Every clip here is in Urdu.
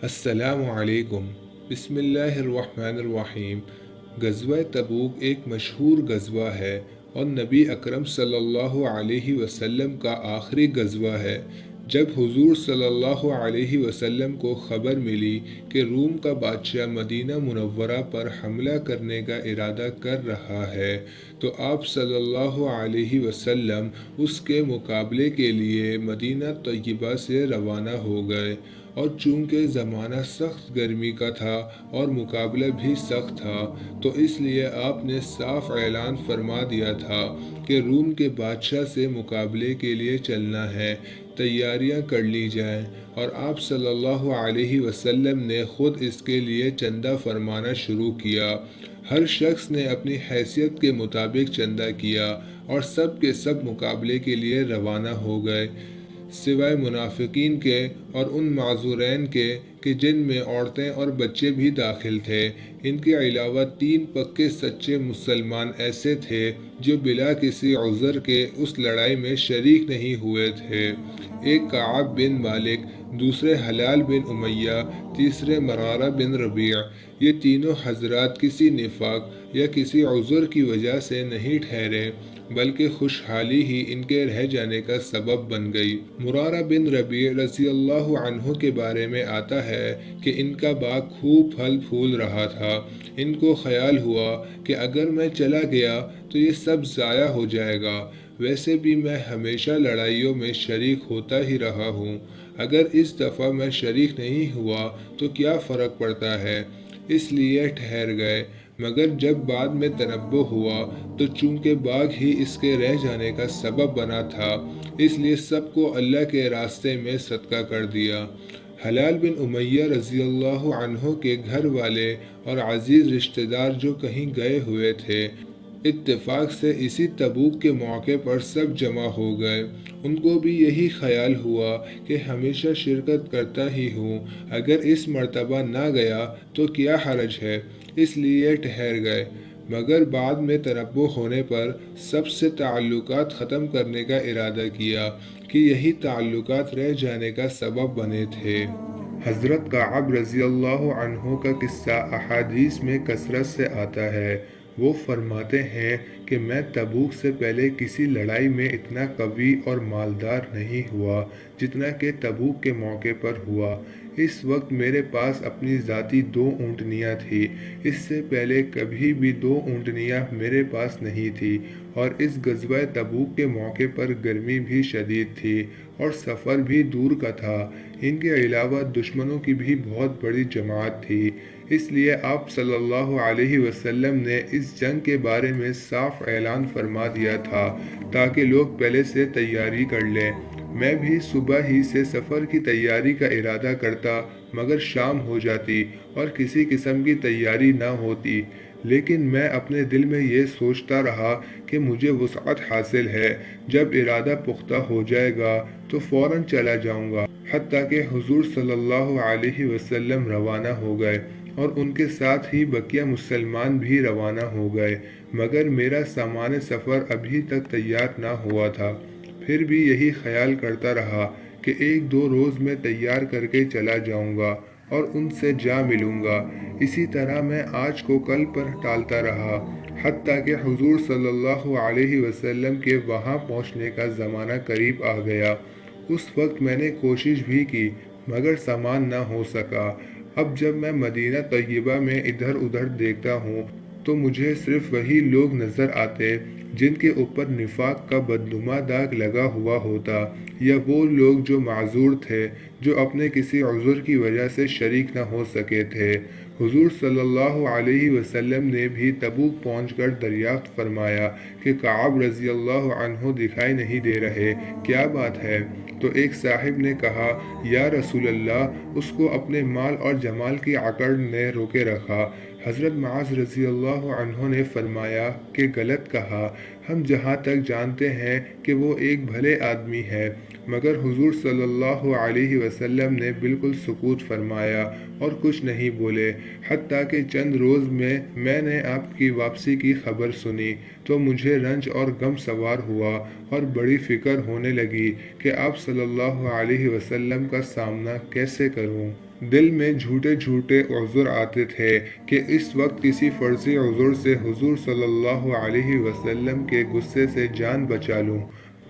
السلام علیکم۔ بسم اللہ الرحمن الرحیم۔ غزوہ تبوک ایک مشہور غزوہ ہے اور نبی اکرم صلی اللہ علیہ وسلم کا آخری غزوہ ہے۔ جب حضور صلی اللہ علیہ وسلم کو خبر ملی کہ روم کا بادشاہ مدینہ منورہ پر حملہ کرنے کا ارادہ کر رہا ہے تو آپ صلی اللہ علیہ وسلم اس کے مقابلے کے لیے مدینہ طیبہ سے روانہ ہو گئے، اور چونکہ زمانہ سخت گرمی کا تھا اور مقابلہ بھی سخت تھا تو اس لیے آپ نے صاف اعلان فرما دیا تھا کہ روم کے بادشاہ سے مقابلے کے لیے چلنا ہے، تیاریاں کر لی جائیں۔ اور آپ صلی اللہ علیہ وسلم نے خود اس کے لیے چندہ فرمانا شروع کیا۔ ہر شخص نے اپنی حیثیت کے مطابق چندہ کیا اور سب کے سب مقابلے کے لیے روانہ ہو گئے، سوائے منافقین کے اور ان معذورین کے کہ جن میں عورتیں اور بچے بھی داخل تھے۔ ان کے علاوہ 3 پکے سچے مسلمان ایسے تھے جو بلا کسی عذر کے اس لڑائی میں شریک نہیں ہوئے تھے۔ ایک کعب بن مالک، دوسرے حلال بن امیہ، تیسرے مرارہ بن ربیع۔ یہ تینوں حضرات کسی نفاق یا کسی عذر کی وجہ سے نہیں ٹھہرے، بلکہ خوشحالی ہی ان کے رہ جانے کا سبب بن گئی۔ مرارہ بن ربیع رضی اللہ عنہ کے بارے میں آتا ہے کہ ان کا باغ خوب پھل پھول رہا تھا۔ ان کو خیال ہوا کہ اگر میں چلا گیا تو یہ سب ضائع ہو جائے گا، ویسے بھی میں ہمیشہ لڑائیوں میں شریک ہوتا ہی رہا ہوں، اگر اس دفعہ میں شریک نہیں ہوا تو کیا فرق پڑتا ہے، اس لیے ٹھہر گئے۔ مگر جب بعد میں تنبہ ہوا تو چونکہ باغ ہی اس کے رہ جانے کا سبب بنا تھا، اس لیے سب کو اللہ کے راستے میں صدقہ کر دیا۔ حلال بن امیہ رضی اللہ عنہ کے گھر والے اور عزیز رشتہ دار جو کہیں گئے ہوئے تھے، اتفاق سے اسی تبوک کے موقع پر سب جمع ہو گئے۔ ان کو بھی یہی خیال ہوا کہ ہمیشہ شرکت کرتا ہی ہوں، اگر اس مرتبہ نہ گیا تو کیا حرج ہے، اس لیے ٹھہر گئے۔ مگر بعد میں تنبہ ہونے پر سب سے تعلقات ختم کرنے کا ارادہ کیا کہ یہی تعلقات رہ جانے کا سبب بنے تھے۔ حضرت کعب رضی اللہ عنہ کا قصہ احادیث میں کثرت سے آتا ہے۔ وہ فرماتے ہیں کہ میں تبوک سے پہلے کسی لڑائی میں اتنا قوی اور مالدار نہیں ہوا جتنا کہ تبوک کے موقع پر ہوا۔ اس وقت میرے پاس اپنی ذاتی 2 اونٹنیاں تھیں، اس سے پہلے کبھی بھی 2 اونٹنیاں میرے پاس نہیں تھی، اور اس غزوہ تبوک کے موقع پر گرمی بھی شدید تھی اور سفر بھی دور کا تھا۔ ان کے علاوہ دشمنوں کی بھی بہت بڑی جماعت تھی، اس لیے آپ صلی اللہ علیہ وسلم نے اس جنگ کے بارے میں صاف اعلان فرما دیا تھا تاکہ لوگ پہلے سے تیاری کر لیں۔ میں بھی صبح ہی سے سفر کی تیاری کا ارادہ کرتا، مگر شام ہو جاتی اور کسی قسم کی تیاری نہ ہوتی، لیکن میں اپنے دل میں یہ سوچتا رہا کہ مجھے وسعت حاصل ہے، جب ارادہ پختہ ہو جائے گا تو فوراً چلا جاؤں گا۔ حتیٰ کہ حضور صلی اللہ علیہ وسلم روانہ ہو گئے اور ان کے ساتھ ہی بقیہ مسلمان بھی روانہ ہو گئے، مگر میرا سامان سفر ابھی تک تیار نہ ہوا تھا۔ پھر بھی یہی خیال کرتا رہا کہ 1-2 روز میں تیار کر کے چلا جاؤں گا اور ان سے جا ملوں گا۔ اسی طرح میں آج کو کل پر ٹالتا رہا، حتیٰ کہ حضور صلی اللہ علیہ وسلم کے وہاں پہنچنے کا زمانہ قریب آ گیا۔ اس وقت میں نے کوشش بھی کی، مگر سامان نہ ہو سکا۔ اب جب میں مدینہ طیبہ میں ادھر ادھر دیکھتا ہوں تو مجھے صرف وہی لوگ نظر آتے جن کے اوپر نفاق کا بدنما داغ لگا ہوا ہوتا، یا وہ لوگ جو معذور تھے، جو اپنے کسی عذر کی وجہ سے شریک نہ ہو سکے تھے۔ حضور صلی اللہ علیہ وسلم نے بھی تبوک پہنچ کر دریافت فرمایا کہ کعب رضی اللہ عنہ دکھائی نہیں دے رہے، کیا بات ہے؟ تو ایک صاحب نے کہا، یا رسول اللہ، اس کو اپنے مال اور جمال کی اکڑ نے روکے رکھا۔ حضرت معاذ رضی اللہ عنہ نے فرمایا کہ غلط کہا، ہم جہاں تک جانتے ہیں کہ وہ ایک بھلے آدمی ہے۔ مگر حضور صلی اللہ علیہ وسلم نے بالکل سکوت فرمایا اور کچھ نہیں بولے، حتیٰ کہ چند روز میں نے آپ کی واپسی کی خبر سنی تو مجھے رنج اور غم سوار ہوا اور بڑی فکر ہونے لگی کہ آپ صلی اللہ علیہ وسلم کا سامنا کیسے کروں۔ دل میں جھوٹے جھوٹے عذر آتے تھے کہ اس وقت کسی فرضی عذر سے حضور صلی اللہ علیہ وسلم کے غصے سے جان بچا لوں،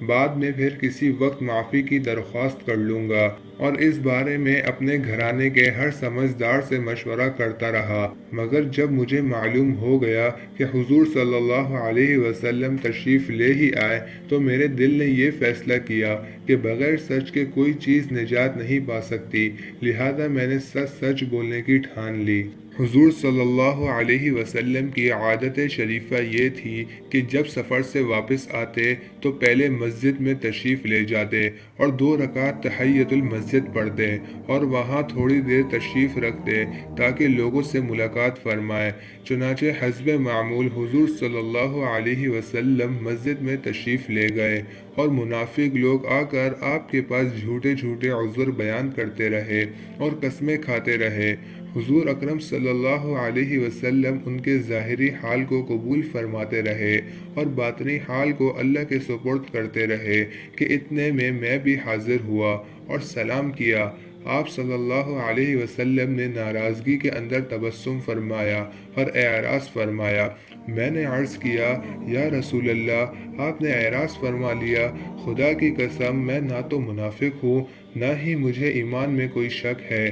بعد میں پھر کسی وقت معافی کی درخواست کر لوں گا، اور اس بارے میں اپنے گھرانے کے ہر سمجھدار سے مشورہ کرتا رہا۔ مگر جب مجھے معلوم ہو گیا کہ حضور صلی اللہ علیہ وسلم تشریف لے ہی آئے تو میرے دل نے یہ فیصلہ کیا کہ بغیر سچ کے کوئی چیز نجات نہیں پا سکتی، لہذا میں نے سچ سچ بولنے کی ٹھان لی۔ حضور صلی اللہ علیہ وسلم کی عادت شریفہ یہ تھی کہ جب سفر سے واپس آتے تو پہلے مسجد میں تشریف لے جاتے اور 2 رکعت تحیۃ المسجد پڑھتے اور وہاں تھوڑی دیر تشریف رکھتے تاکہ لوگوں سے ملاقات فرمائے۔ چنانچہ حسب معمول حضور صلی اللہ علیہ وسلم مسجد میں تشریف لے گئے اور منافق لوگ آ کر آپ کے پاس جھوٹے جھوٹے عذر بیان کرتے رہے اور قسمیں کھاتے رہے۔ حضور اکرم صلی اللہ علیہ وسلم ان کے ظاہری حال کو قبول فرماتے رہے اور باطنی حال کو اللہ کے سپرد کرتے رہے کہ اتنے میں بھی حاضر ہوا اور سلام کیا۔ آپ صلی اللہ علیہ وسلم نے ناراضگی کے اندر تبسم فرمایا اور اعراض فرمایا۔ میں نے عرض کیا، یا رسول اللہ، آپ نے اعراض فرما لیا، خدا کی قسم میں نہ تو منافق ہوں نہ ہی مجھے ایمان میں کوئی شک ہے۔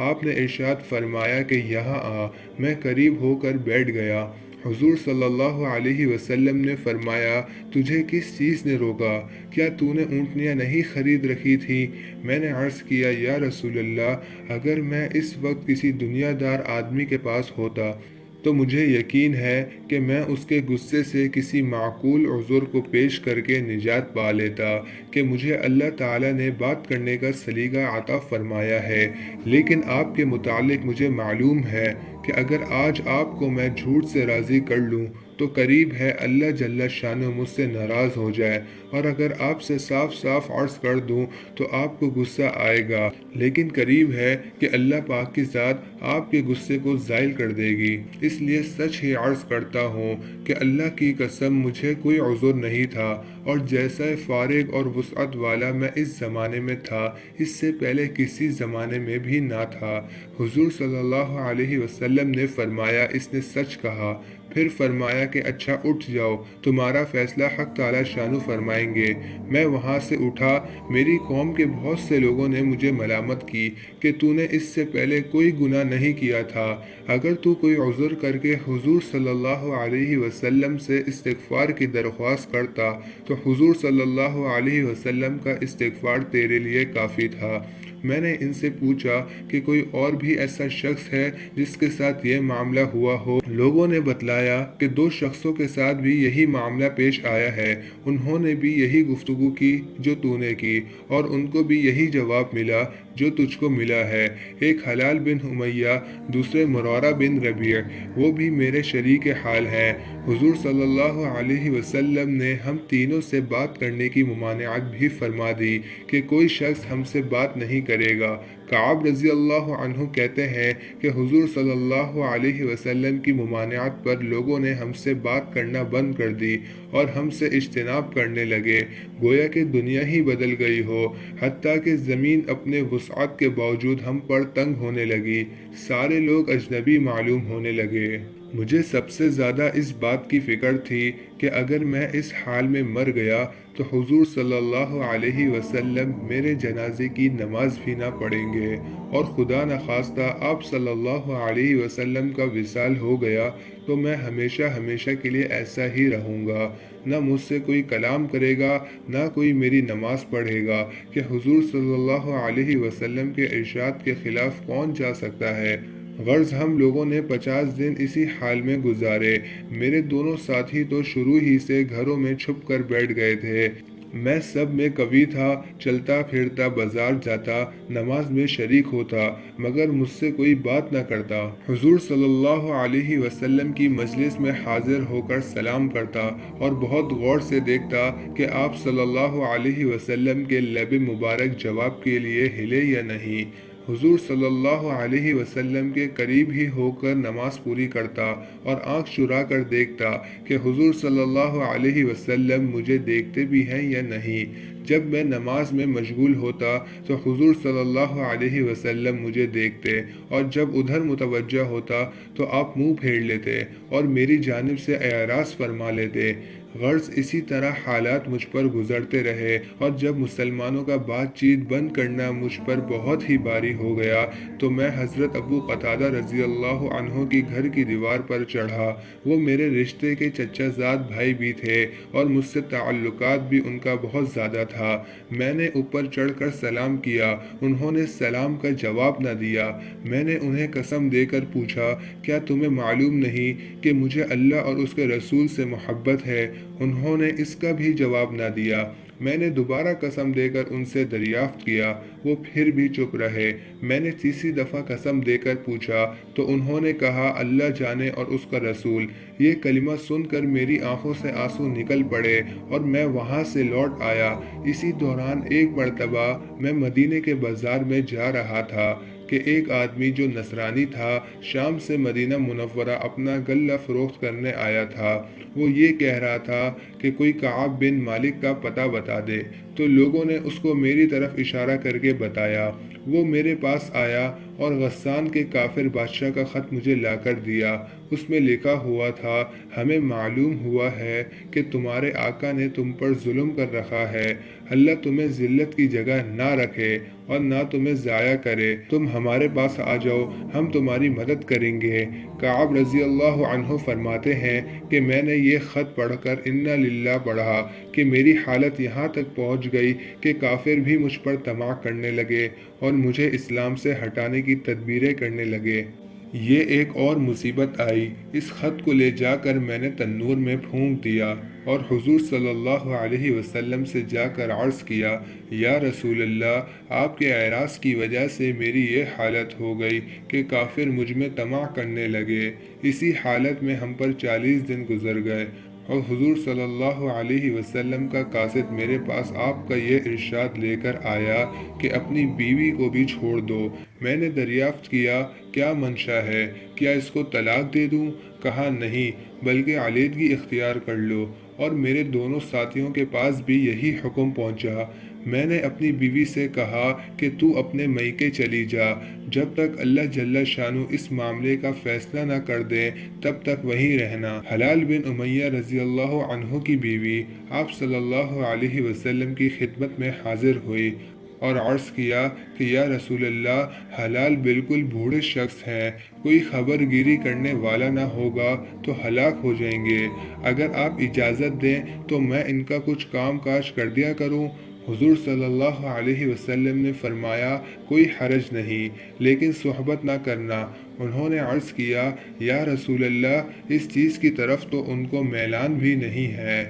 آپ نے ارشاد فرمایا کہ یہاں آ۔ میں قریب ہو کر بیٹھ گیا۔ حضور صلی اللہ علیہ وسلم نے فرمایا، تجھے کس چیز نے روکا؟ کیا تو نے اونٹنیاں نہیں خرید رکھی تھی؟ میں نے عرض کیا، یا رسول اللہ، اگر میں اس وقت کسی دنیا دار آدمی کے پاس ہوتا تو مجھے یقین ہے کہ میں اس کے غصے سے کسی معقول عذر کو پیش کر کے نجات پا لیتا کہ مجھے اللہ تعالیٰ نے بات کرنے کا سلیقہ عطا فرمایا ہے، لیکن آپ کے متعلق مجھے معلوم ہے کہ اگر آج آپ کو میں جھوٹ سے راضی کر لوں تو قریب ہے اللہ جل شانہ مجھ سے ناراض ہو جائے، اور اگر آپ سے صاف صاف عرض کر دوں تو آپ کو غصہ آئے گا، لیکن قریب ہے کہ اللہ پاک کی ذات آپ کے غصے کو زائل کر دے گی۔ اس لیے سچ ہی عرض کرتا ہوں کہ اللہ کی قسم مجھے کوئی عذر نہیں تھا، اور جیسا فارغ اور وسعت والا میں اس زمانے میں تھا اس سے پہلے کسی زمانے میں بھی نہ تھا۔ حضور صلی اللہ علیہ وسلم نے فرمایا، اس نے سچ کہا۔ پھر فرمایا کہ اچھا اٹھ جاؤ، تمہارا فیصلہ حق تعالی شانو فرمائیں گے۔ میں وہاں سے اٹھا۔ میری قوم کے بہت سے لوگوں نے مجھے ملامت کی کہ تو نے اس سے پہلے کوئی گناہ نہیں کیا تھا، اگر تو کوئی عذر کر کے حضور صلی اللہ علیہ وسلم سے استغفار کی درخواست کرتا تو حضور صلی اللہ علیہ وسلم کا استغفار تیرے لیے کافی تھا۔ میں نے ان سے پوچھا کہ کوئی اور بھی ایسا شخص ہے جس کے ساتھ یہ معاملہ ہوا ہو؟ لوگوں نے بتلایا کہ 2 شخصوں کے ساتھ بھی یہی معاملہ پیش آیا ہے، انہوں نے بھی یہی گفتگو کی جو تو نے کی، اور ان کو بھی یہی جواب ملا جو تجھ کو ملا ہے۔ ایک حلال بن امیہ، دوسرے مرارہ بن ربیع، وہ بھی میرے شریک حال ہیں۔ حضور صلی اللہ علیہ وسلم نے ہم تینوں سے بات کرنے کی ممانعت بھی فرما دی کہ کوئی شخص ہم سے بات نہیں کرے گا۔ کعب رضی اللہ عنہ کہتے ہیں کہ حضور صلی اللہ علیہ وسلم کی ممانعت پر لوگوں نے ہم سے بات کرنا بند کر دی اور ہم سے اجتناب کرنے لگے، گویا کہ دنیا ہی بدل گئی ہو، حتیٰ کہ زمین اپنے وسعت کے باوجود ہم پر تنگ ہونے لگی، سارے لوگ اجنبی معلوم ہونے لگے۔ مجھے سب سے زیادہ اس بات کی فکر تھی کہ اگر میں اس حال میں مر گیا تو حضور صلی اللہ علیہ وسلم میرے جنازے کی نماز بھی نہ پڑھیں گے، اور خدا نخواستہ آپ صلی اللہ علیہ وسلم کا وصال ہو گیا تو میں ہمیشہ ہمیشہ کے لیے ایسا ہی رہوں گا، نہ مجھ سے کوئی کلام کرے گا نہ کوئی میری نماز پڑھے گا، کہ حضور صلی اللہ علیہ وسلم کے ارشاد کے خلاف کون جا سکتا ہے۔ غرض ہم لوگوں نے 50 دن اسی حال میں گزارے۔ میرے دونوں ساتھی تو شروع ہی سے گھروں میں چھپ کر بیٹھ گئے تھے، میں سب میں قوی تھا، چلتا پھرتا بازار جاتا، نماز میں شریک ہوتا، مگر مجھ سے کوئی بات نہ کرتا۔ حضور صلی اللہ علیہ وسلم کی مجلس میں حاضر ہو کر سلام کرتا اور بہت غور سے دیکھتا کہ آپ صلی اللہ علیہ وسلم کے لب مبارک جواب کے لیے ہلے یا نہیں۔ حضور صلی اللہ علیہ وسلم کے قریب ہی ہو کر نماز پوری کرتا اور آنکھ چرا کر دیکھتا کہ حضور صلی اللہ علیہ وسلم مجھے دیکھتے بھی ہیں یا نہیں۔ جب میں نماز میں مشغول ہوتا تو حضور صلی اللہ علیہ وسلم مجھے دیکھتے، اور جب ادھر متوجہ ہوتا تو آپ منہ پھیر لیتے اور میری جانب سے اعراض فرما لیتے۔ غرض اسی طرح حالات مجھ پر گزرتے رہے، اور جب مسلمانوں کا بات چیت بند کرنا مجھ پر بہت ہی بھاری ہو گیا تو میں حضرت ابو قتادہ رضی اللہ عنہ کی گھر کی دیوار پر چڑھا۔ وہ میرے رشتے کے چچا زاد بھائی بھی تھے اور مجھ سے تعلقات بھی ان کا بہت زیادہ تھا۔ میں نے اوپر چڑھ کر سلام کیا، انہوں نے سلام کا جواب نہ دیا۔ میں نے انہیں قسم دے کر پوچھا، کیا تمہیں معلوم نہیں کہ مجھے اللہ اور اس کے رسول سے محبت ہے؟ انہوں نے اس کا بھی جواب نہ دیا۔ میں نے دوبارہ قسم دے کر ان سے دریافت کیا، وہ پھر بھی چپ رہے۔ میں نے تیسری دفعہ قسم دے کر پوچھا تو انہوں نے کہا، اللہ جانے اور اس کا رسول۔ یہ کلمہ سن کر میری آنکھوں سے آنسو نکل پڑے اور میں وہاں سے لوٹ آیا۔ اسی دوران ایک مرتبہ میں مدینے کے بازار میں جا رہا تھا کہ ایک آدمی جو نصرانی تھا شام سے مدینہ منورہ اپنا غلہ فروخت کرنے آیا تھا۔ وہ یہ کہہ رہا تھا کہ کوئی کعب بن مالک کا پتہ بتا دے، تو لوگوں نے اس کو میری طرف اشارہ کر کے بتایا۔ وہ میرے پاس آیا اور غسان کے کافر بادشاہ کا خط مجھے لا کر دیا۔ اس میں لکھا ہوا تھا، ہمیں معلوم ہوا ہے کہ تمہارے آقا نے تم پر ظلم کر رکھا ہے، اللہ تمہیں ذلت کی جگہ نہ رکھے اور نہ تمہیں ضائع کرے، تم ہمارے پاس آ جاؤ، ہم تمہاری مدد کریں گے۔ کعب رضی اللہ عنہ فرماتے ہیں کہ میں نے یہ خط پڑھ کر انا للہ پڑھا کہ میری حالت یہاں تک پہنچ گئی کہ کافر بھی مجھ پر طمع کرنے لگے اور مجھے اسلام سے ہٹانے کی تدبیریں کرنے لگے۔ یہ ایک اور مصیبت آئی، اس خط کو لے جا کر میں نے تنور میں پھونک دیا اور حضور صلی اللہ علیہ وسلم سے جا کر عرض کیا، یا رسول اللہ، آپ کے اعراض کی وجہ سے میری یہ حالت ہو گئی کہ کافر مجھ میں طمع کرنے لگے۔ اسی حالت میں ہم پر 40 دن گزر گئے اور حضور صلی اللہ علیہ وسلم کا قاصد میرے پاس آپ کا یہ ارشاد لے کر آیا کہ اپنی بیوی کو بھی چھوڑ دو۔ میں نے دریافت کیا، کیا منشا ہے؟ کیا اس کو طلاق دے دوں؟ کہا نہیں، بلکہ علیحدگی اختیار کر لو، اور میرے دونوں ساتھیوں کے پاس بھی یہی حکم پہنچا۔ میں نے اپنی بیوی سے کہا کہ تو اپنے میکے چلی جا، جب تک اللہ جل شانہ اس معاملے کا فیصلہ نہ کر دے تب تک وہیں رہنا۔ حلال بن امیہ رضی اللہ عنہ کی بیوی آپ صلی اللہ علیہ وسلم کی خدمت میں حاضر ہوئی اور عرض کیا کہ یا رسول اللہ، حلال بالکل بوڑھے شخص ہیں، کوئی خبر گیری کرنے والا نہ ہوگا تو ہلاک ہو جائیں گے، اگر آپ اجازت دیں تو میں ان کا کچھ کام کاج کر دیا کروں۔ حضور صلی اللہ علیہ وسلم نے فرمایا، کوئی حرج نہیں، لیکن صحبت نہ کرنا۔ انہوں نے عرض کیا، یا رسول اللہ، اس چیز کی طرف تو ان کو میلان بھی نہیں ہے۔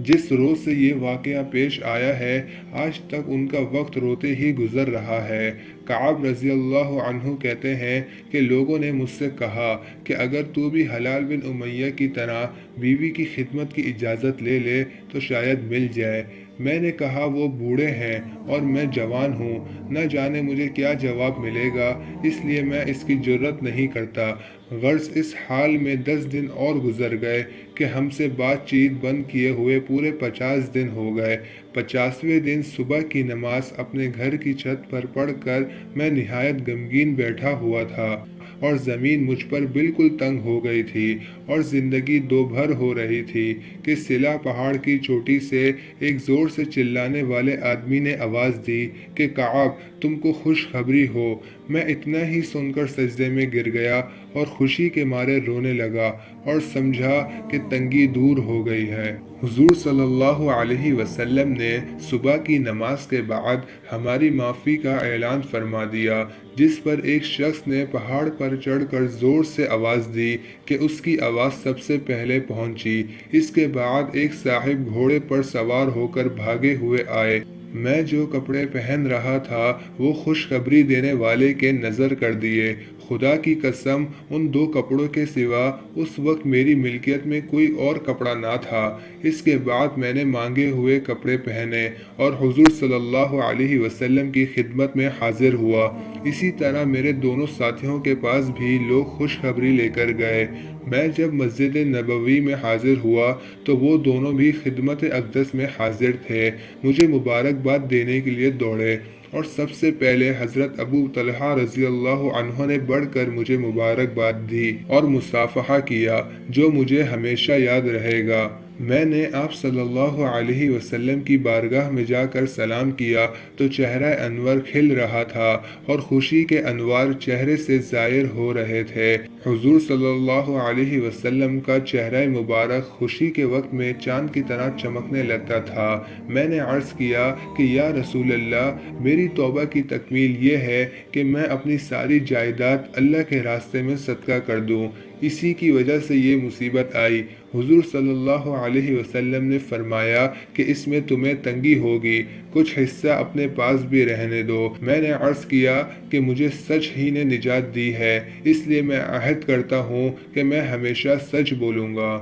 جس روز سے یہ واقعہ پیش آیا ہے آج تک ان کا وقت روتے ہی گزر رہا ہے۔ کعب رضی اللہ عنہ کہتے ہیں کہ لوگوں نے مجھ سے کہا کہ اگر تو بھی حلال بن امیہ کی طرح بیوی کی خدمت کی اجازت لے لے تو شاید مل جائے۔ میں نے کہا، وہ بوڑھے ہیں اور میں جوان ہوں، نہ جانے مجھے کیا جواب ملے گا، اس لیے میں اس کی جرت نہیں کرتا۔ غرض اس حال میں 10 دن اور گزر گئے کہ ہم سے بات چیت بند کیے ہوئے پورے 50 دن ہو گئے۔ 50ویں دن صبح کی نماز اپنے گھر کی چھت پر پڑھ کر میں نہایت غمگین بیٹھا ہوا تھا اور زمین مجھ پر بالکل تنگ ہو گئی تھی اور زندگی دو بھر ہو رہی تھی کہ سلا پہاڑ کی چوٹی سے ایک زور سے چلانے والے آدمی نے آواز دی کہ کعب، تم کو خوشخبری ہو۔ میں اتنا ہی سن کر سجدے میں گر گیا اور خوشی کے مارے رونے لگا اور سمجھا کہ تنگی دور ہو گئی ہے۔ حضور صلی اللہ علیہ وسلم نے صبح کی نماز کے بعد ہماری معافی کا اعلان فرما دیا، جس پر ایک شخص نے پہاڑ پر چڑھ کر زور سے آواز دی کہ اس کی آواز سب سے پہلے پہنچی۔ اس کے بعد ایک صاحب گھوڑے پر سوار ہو کر بھاگے ہوئے آئے۔ میں جو کپڑے پہن رہا تھا وہ خوشخبری دینے والے کے نظر کر دیے۔ خدا کی قسم ان 2 کپڑوں کے سوا اس وقت میری ملکیت میں کوئی اور کپڑا نہ تھا۔ اس کے بعد میں نے مانگے ہوئے کپڑے پہنے اور حضور صلی اللہ علیہ وسلم کی خدمت میں حاضر ہوا۔ اسی طرح میرے دونوں ساتھیوں کے پاس بھی لوگ خوشخبری لے کر گئے۔ میں جب مسجد نبوی میں حاضر ہوا تو وہ دونوں بھی خدمت اقدس میں حاضر تھے، مجھے مبارکباد دینے کے لیے دوڑے، اور سب سے پہلے حضرت ابو طلحہ رضی اللہ عنہ نے بڑھ کر مجھے مبارکباد دی اور مصافحہ کیا، جو مجھے ہمیشہ یاد رہے گا۔ میں نے آپ صلی اللہ علیہ وسلم کی بارگاہ میں جا کر سلام کیا تو چہرہ انور کھل رہا تھا اور خوشی کے انوار چہرے سے ظاہر ہو رہے تھے۔ حضور صلی اللہ علیہ وسلم کا چہرہ مبارک خوشی کے وقت میں چاند کی طرح چمکنے لگتا تھا۔ میں نے عرض کیا کہ یا رسول اللہ، میری توبہ کی تکمیل یہ ہے کہ میں اپنی ساری جائیداد اللہ کے راستے میں صدقہ کر دوں، اسی کی وجہ سے یہ مصیبت آئی۔ حضور صلی اللہ علیہ وسلم نے فرمایا کہ اس میں تمہیں تنگی ہوگی، کچھ حصہ اپنے پاس بھی رہنے دو۔ میں نے عرض کیا کہ مجھے سچ ہی نے نجات دی ہے، اس لیے میں عہد کرتا ہوں کہ میں ہمیشہ سچ بولوں گا۔